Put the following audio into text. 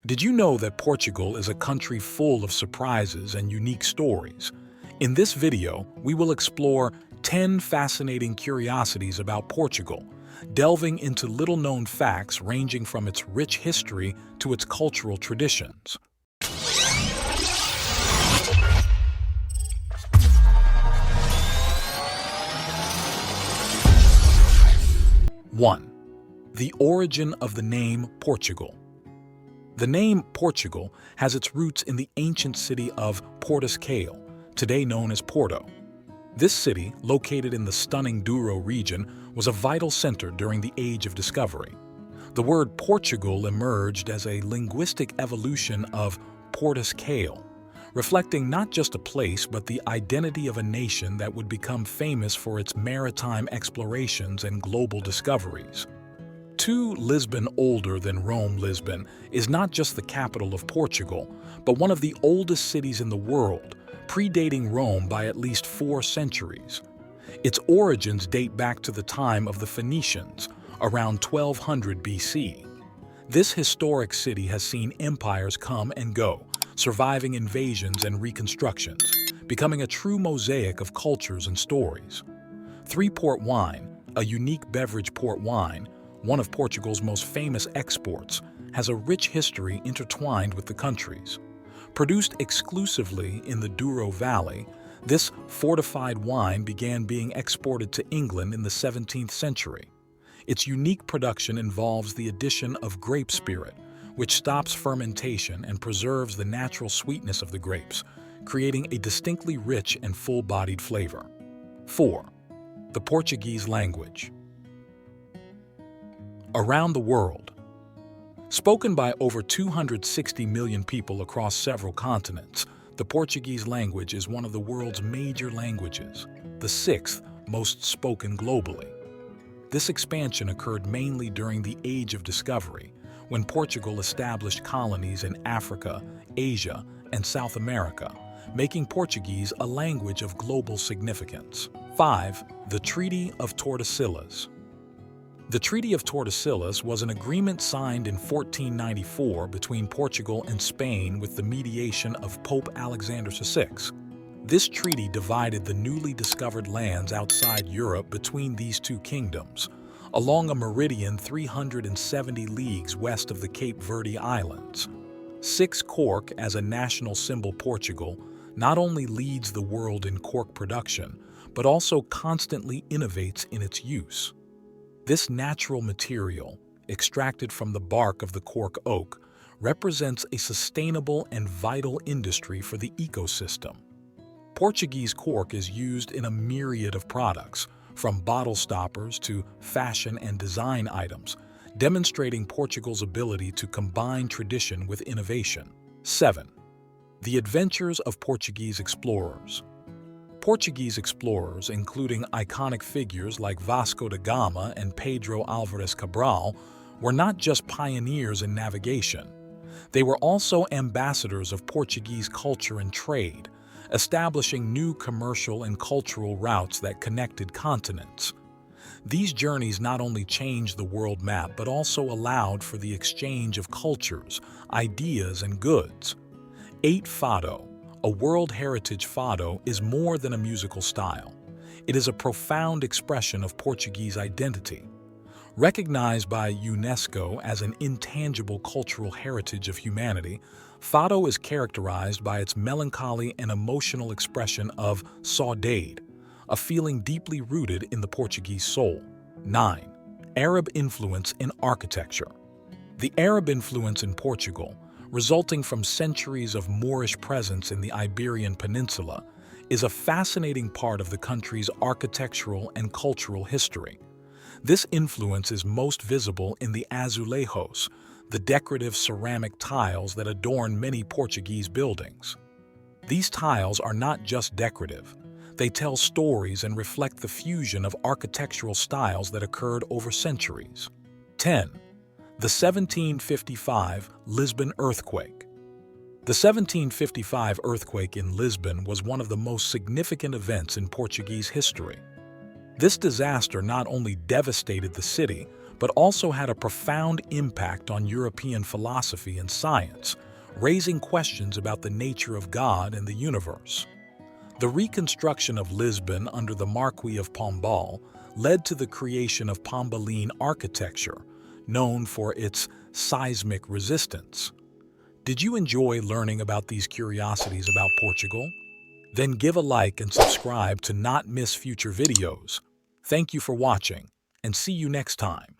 Did you know that Portugal is a country full of surprises and unique stories? In this video, we will explore 10 fascinating curiosities about Portugal, delving into little-known facts ranging from its rich history to its cultural traditions. 1. The origin of the name Portugal. The name Portugal has its roots in the ancient city of Portugal, today known as Porto. This city, located in the stunning Douro region, was a vital center during the Age of Discovery. The word Portugal emerged as a linguistic evolution of Portugal, reflecting not just a place but the identity of a nation that would become famous for its maritime explorations and global discoveries. 2. Lisbon, older than Rome. Lisbon is not just the capital of Portugal, but one of the oldest cities in the world, predating Rome by at least 4 centuries. Its origins date back to the time of the Phoenicians, around 1200 BC. This historic city has seen empires come and go, surviving invasions and reconstructions, becoming a true mosaic of cultures and stories. 3. Port wine, a unique beverage. Port wine, one of Portugal's most famous exports, has a rich history intertwined with the countries. Produced exclusively in the Douro Valley, this fortified wine began being exported to England in the 17th century. Its unique production involves the addition of grape spirit, which stops fermentation and preserves the natural sweetness of the grapes, creating a distinctly rich and full-bodied flavor. 4. The Portuguese language. Around the world. Spoken by over 260 million people across several continents, the Portuguese language is one of the world's major languages, the 6th most spoken globally. This expansion occurred mainly during the Age of Discovery, when Portugal established colonies in Africa, Asia, and South America, making Portuguese a language of global significance. 5. The Treaty of Tordesillas. The Treaty of Tordesillas was an agreement signed in 1494 between Portugal and Spain with the mediation of Pope Alexander VI. This treaty divided the newly discovered lands outside Europe between these two kingdoms, along a meridian 370 leagues west of the Cape Verde Islands. 6. Cork, as a national symbol. Portugal not only leads the world in cork production, but also constantly innovates in its use. This natural material, extracted from the bark of the cork oak, represents a sustainable and vital industry for the ecosystem. Portuguese cork is used in a myriad of products, from bottle stoppers to fashion and design items, demonstrating Portugal's ability to combine tradition with innovation. 7. The adventures of Portuguese explorers. Portuguese explorers, including iconic figures like Vasco da Gama and Pedro Álvares Cabral, were not just pioneers in navigation. They were also ambassadors of Portuguese culture and trade, establishing new commercial and cultural routes that connected continents. These journeys not only changed the world map but also allowed for the exchange of cultures, ideas, and goods. 8. Fado. A World Heritage. Fado is more than a musical style. It is a profound expression of Portuguese identity. Recognized by UNESCO as an intangible cultural heritage of humanity, Fado is characterized by its melancholy and emotional expression of saudade, a feeling deeply rooted in the Portuguese soul. 9. Arab influence in architecture. The Arab influence in Portugal, resulting from centuries of Moorish presence in the Iberian Peninsula, is a fascinating part of the country's architectural and cultural history. This influence is most visible in the azulejos, the decorative ceramic tiles that adorn many Portuguese buildings. These tiles are not just decorative. They tell stories and reflect the fusion of architectural styles that occurred over centuries. 10. The 1755 Lisbon earthquake. The 1755 earthquake in Lisbon was one of the most significant events in Portuguese history. This disaster not only devastated the city, but also had a profound impact on European philosophy and science, raising questions about the nature of God and the universe. The reconstruction of Lisbon under the Marquis of Pombal led to the creation of Pombaline architecture, known for its seismic resistance. Did you enjoy learning about these curiosities about Portugal? Then give a like and subscribe to not miss future videos. Thank you for watching, and see you next time.